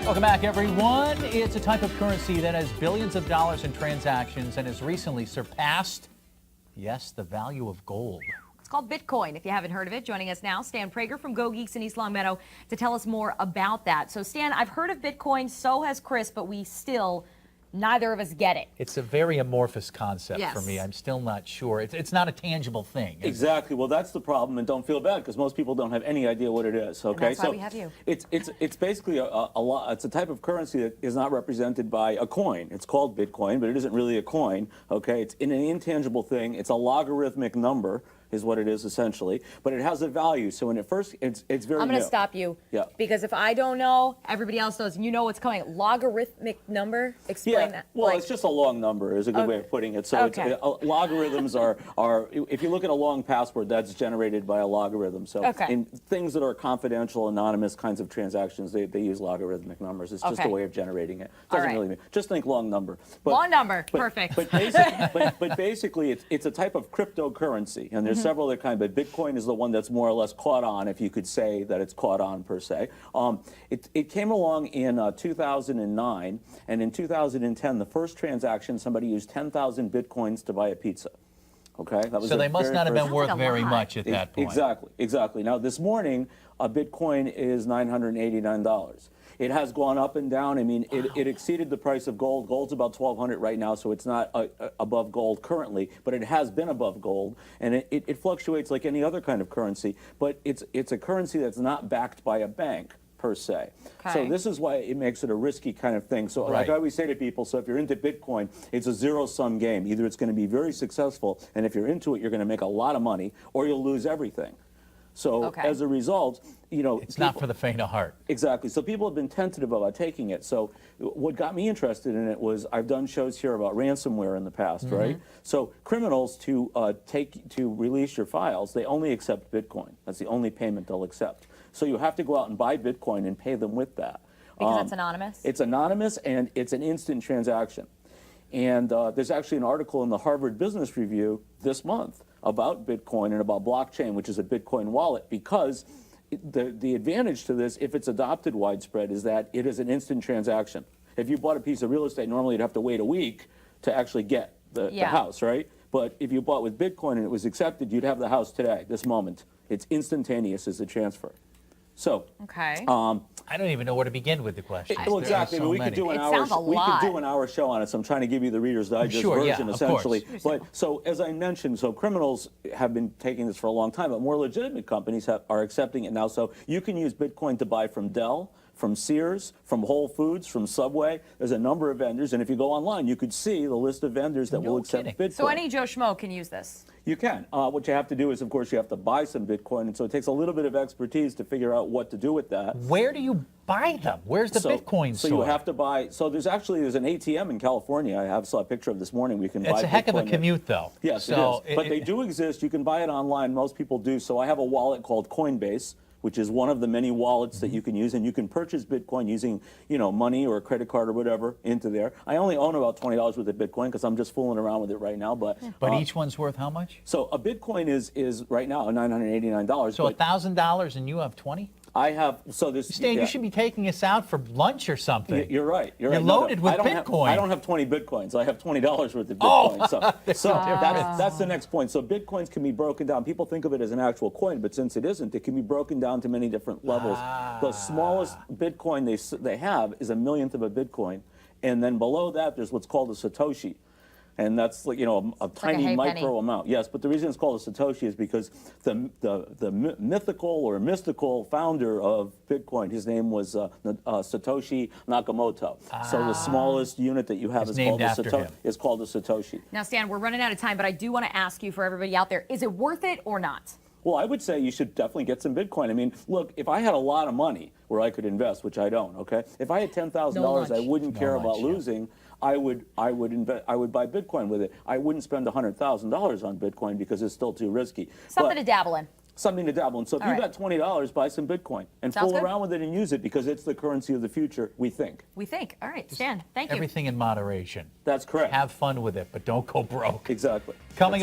Welcome back, everyone. It's a type of currency that has billions of dollars in transactions and has recently surpassed, yes, the value of gold. It's called Bitcoin, if you haven't heard of it. Joining us now, Stan Prager from GoGeeks in East Longmeadow to tell us more about that. So, Stan, I've heard of Bitcoin, so has Chris, but neither of us get it. It's a very amorphous concept Yes. for me. I'm still not sure. It's not a tangible thing. Exactly. Well, that's the problem, and don't feel bad because most people don't have any idea what it is. Okay, And that's why we have you. It's basically it's a type of currency that is not represented by a coin. It's called Bitcoin, but it isn't really a coin. Okay, it's an intangible thing. It's a logarithmic number, is what it is essentially, but it has a value. So when it first, it's very. I'm going to new. stop you. Yeah. Because if I don't know, everybody else knows, and you know what's coming. Logarithmic number? Explain that. Well, it's just a long number is a good way of putting it. So Okay. logarithms are, if you look at a long password, that's generated by a logarithm. So in things that are confidential, anonymous kinds of transactions, they use logarithmic numbers. It's just a way of generating it. Doesn't really mean, just think long number. But, long number, perfect. But basically, it's a type of cryptocurrency, and there's several other kinds, but Bitcoin is the one that's more or less caught on, if you could say that it's caught on per se. It came along in 2009, and in 2010, the first transaction, somebody used 10,000 Bitcoins to buy a pizza. Okay, that was so they must not have been worth very lot. much at that point. Exactly. Now, this morning, a Bitcoin is $989. It has gone up and down. I mean, it exceeded the price of gold. Gold's about $1,200 right now, so it's not above gold currently, but it has been above gold, and it fluctuates like any other kind of currency, but it's a currency that's not backed by a bank per se. So this is why it makes it a risky kind of thing. So like I always say to people, so if you're into Bitcoin, it's a zero-sum game. Either it's going to be very successful, and if you're into it, you're going to make a lot of money, or you'll lose everything. So as a result, it's not for the faint of heart. Exactly. So people have been tentative about taking it. So what got me interested in it was I've done shows here about ransomware in the past, right? So criminals to release your files, they only accept Bitcoin. That's the only payment they'll accept. So you have to go out and buy Bitcoin and pay them with that. Because it's anonymous? It's anonymous, and it's an instant transaction. And there's actually an article in the Harvard Business Review this month about Bitcoin and about blockchain, which is a Bitcoin wallet, because the advantage to this, if it's adopted widespread, is that it is an instant transaction. If you bought a piece of real estate, normally you'd have to wait a week to actually get the house, right? But if you bought with Bitcoin and it was accepted, you'd have the house today, this moment. It's instantaneous as a transfer. So, I don't even know where to begin with the question. Well, exactly. So we could do an hour show on it. So I'm trying to give you the Reader's Digest version, essentially. But so as I mentioned, so criminals have been taking this for a long time, but more legitimate companies are accepting it now. So you can use Bitcoin to buy from Dell, from Sears, from Whole Foods, from Subway. There's a number of vendors, and if you go online, you could see the list of vendors that will accept Bitcoin. So any Joe Schmo can use this? You can. What you have to do is, of course, you have to buy some Bitcoin, and so it takes a little bit of expertise to figure out what to do with that. Where do you buy them? Where's the Bitcoin store? So you have to buy. So there's an ATM in California. I saw a picture of this morning. We can buy. It's a heck of a commute, though. Yes, it is. But they do exist. You can buy it online. Most people do. So I have a wallet called Coinbase, which is one of the many wallets that you can use, and you can purchase Bitcoin using, money or a credit card or whatever into there. I only own about $20 worth of Bitcoin because I'm just fooling around with it right now. But each one's worth how much? So a Bitcoin is right now $989. So $1,000 and you have 20? I have, so there's... Stan, you should be taking us out for lunch or something. You're right. You're loaded with Bitcoin. I don't have 20 Bitcoins. I have $20 worth of Bitcoin. So that's the next point. So Bitcoins can be broken down. People think of it as an actual coin, but since it isn't, it can be broken down to many different levels. The smallest Bitcoin they have is a millionth of a Bitcoin. And then below that, there's what's called a Satoshi. And that's like, a tiny micro amount. Yes, but the reason it's called a Satoshi is because the mythical or mystical founder of Bitcoin, his name was Satoshi Nakamoto. So the smallest unit that you have is called a Satoshi. Now, Stan, we're running out of time, but I do want to ask you, for everybody out there, is it worth it or not? Well, I would say you should definitely get some Bitcoin. I mean, look, if I had a lot of money where I could invest, which I don't, okay? If I had $10,000 I wouldn't care about losing, I would buy Bitcoin with it. I wouldn't spend $100,000 on Bitcoin because it's still too risky. Something to dabble in. Something to dabble in. So if you got $20, buy some Bitcoin and fool around with it and use it because it's the currency of the future, we think. We think. All right, Stan, thank you. Everything in moderation. That's correct. Have fun with it, but don't go broke. Exactly. Coming up.